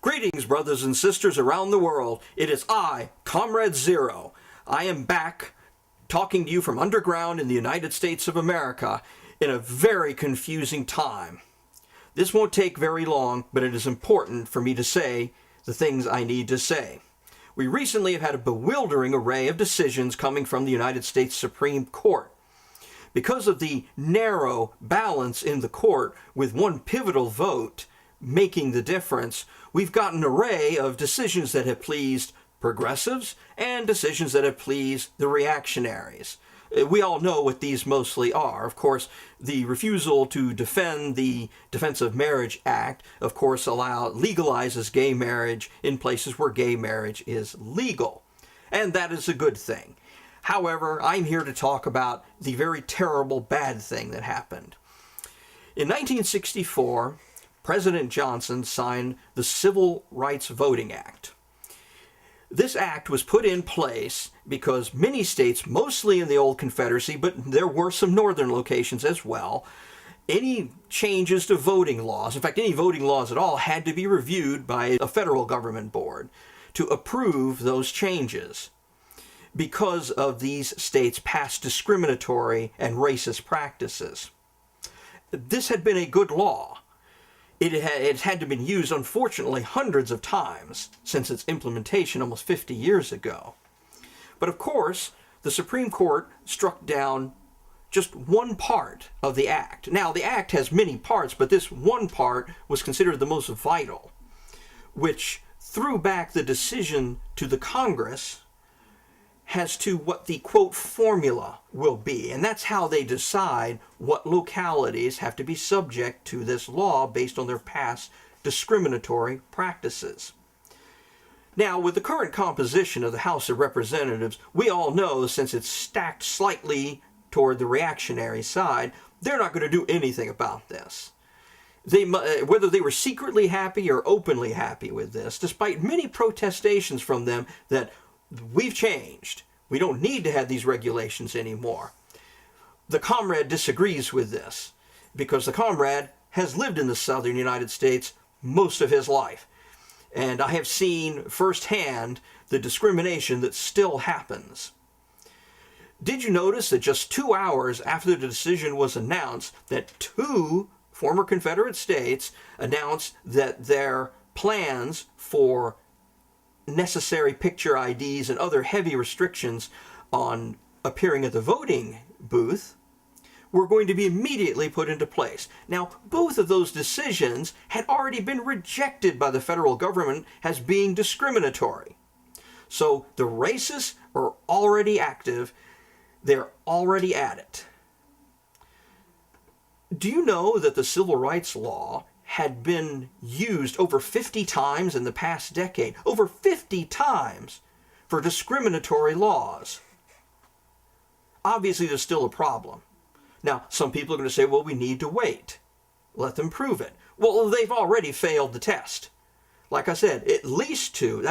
Greetings, brothers and sisters around the world. It is I, Comrade Zero. I am back talking to you from underground in the United States of America in a very confusing time. This won't take very long, but it is important for me to say the things I need to say. We recently have had a bewildering array of decisions coming from the United States Supreme Court. Because of the narrow balance in the court, with one pivotal vote making the difference, we've got an array of decisions that have pleased progressives and decisions that have pleased the reactionaries. We all know what these mostly are. Of course, the refusal to defend the Defense of Marriage Act, of course, legalizes gay marriage in places where gay marriage is legal. And that is a good thing. However, I'm here to talk about the very terrible bad thing that happened. In 1964, President Johnson signed the Civil Rights Voting Act. This act was put in place because many states, mostly in the old Confederacy, but there were some northern locations as well, any changes to voting laws, in fact, any voting laws at all, had to be reviewed by a federal government board to approve those changes because of these states' past discriminatory and racist practices. This had been a good law. It had to been used, unfortunately, hundreds of times since its implementation almost 50 years ago. But of course, the Supreme Court struck down just one part of the act. Now, the act has many parts, but this one part was considered the most vital, which threw back the decision to the Congress as to what the, quote, formula will be. And that's how they decide what localities have to be subject to this law based on their past discriminatory practices. Now, with the current composition of the House of Representatives, we all know, since it's stacked slightly toward the reactionary side, they're not going to do anything about this. Whether they were secretly happy or openly happy with this, despite many protestations from them that we've changed, we don't need to have these regulations anymore. The Comrade disagrees with this because the Comrade has lived in the southern United States most of his life. And I have seen firsthand the discrimination that still happens. Did you notice that just 2 hours after the decision was announced, that 2 former Confederate states announced that their plans for necessary picture IDs and other heavy restrictions on appearing at the voting booth were going to be immediately put into place. Now, both of those decisions had already been rejected by the federal government as being discriminatory. So the racists are already active. They're already at it. Do you know that the civil rights law had been used over 50 times in the past decade, over 50 times for discriminatory laws? Obviously, there's still a problem. Now, some people are going to say, well, we need to wait. Let them prove it. Well, they've already failed the test. Like I said, at least 2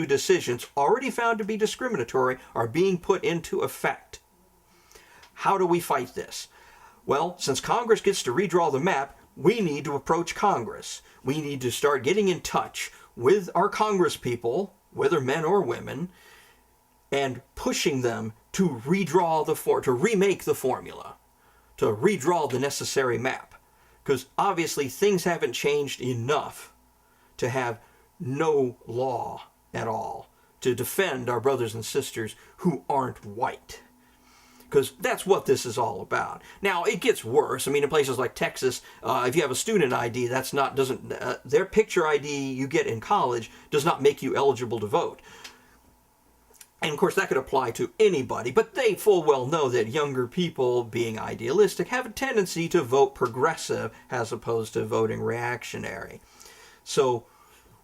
decisions already found to be discriminatory are being put into effect. How do we fight this? Well, since Congress gets to redraw the map, we need to approach Congress. We need to start getting in touch with our congresspeople, whether men or women, and pushing them to remake the formula, to redraw the necessary map. Because obviously things haven't changed enough to have no law at all to defend our brothers and sisters who aren't white. Because that's what this is all about. Now, it gets worse. I mean, in places like Texas, if you have a student ID, their picture ID you get in college does not make you eligible to vote. And of course, that could apply to anybody, but they full well know that younger people, being idealistic, have a tendency to vote progressive as opposed to voting reactionary. So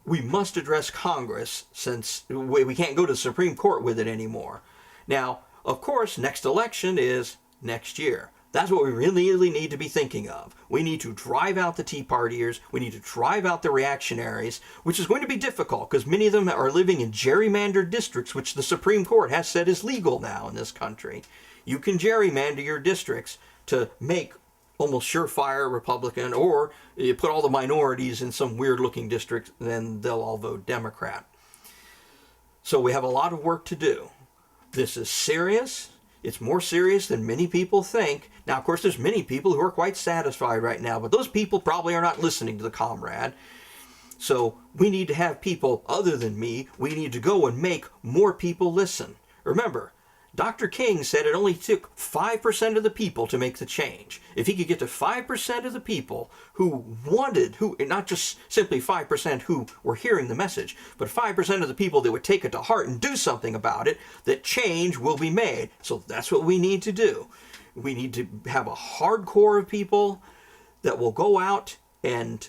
we must address Congress, since we can't go to the Supreme Court with it anymore. Now, of course, next election is next year. That's what we really need to be thinking of. We need to drive out the Tea Partiers. We need to drive out the reactionaries, which is going to be difficult because many of them are living in gerrymandered districts, which the Supreme Court has said is legal now in this country. You can gerrymander your districts to make almost surefire Republican, or you put all the minorities in some weird looking district, then they'll all vote Democrat. So we have a lot of work to do. This is serious. It's more serious than many people think. Now, of course, there's many people who are quite satisfied right now, but those people probably are not listening to the Comrade. So we need to have people other than me. We need to go and make more people listen. Remember, Dr. King said it only took 5% of the people to make the change. If he could get to 5% of the people who wanted, not just simply 5% who were hearing the message, but 5% of the people that would take it to heart and do something about it, that change will be made. So that's what we need to do. We need to have a hardcore of people that will go out and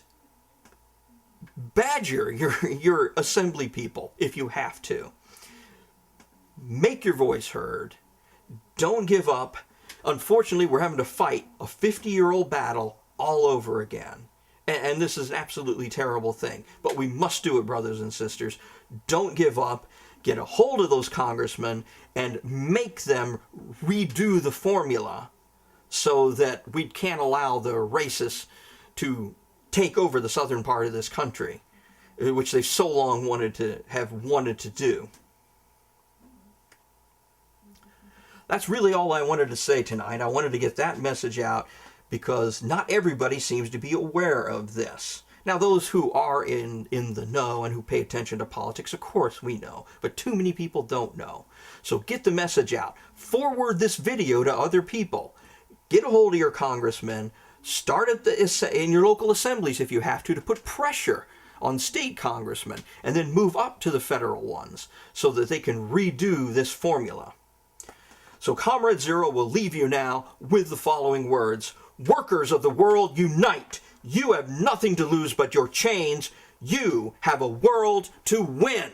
badger your assembly people if you have to. Make your voice heard. Don't give up. Unfortunately, we're having to fight a 50-year-old battle all over again. And this is an absolutely terrible thing. But we must do it, brothers and sisters. Don't give up. Get a hold of those congressmen and make them redo the formula so that we can't allow the racists to take over the southern part of this country, which they've so long wanted to do. That's really all I wanted to say tonight. I wanted to get that message out because not everybody seems to be aware of this. Now, those who are in the know and who pay attention to politics, of course we know, but too many people don't know. So get the message out. Forward this video to other people. Get a hold of your congressmen. Start in your local assemblies if you have to put pressure on state congressmen, and then move up to the federal ones so that they can redo this formula. So Comrade Zero will leave you now with the following words. Workers of the world, unite! You have nothing to lose but your chains. You have a world to win!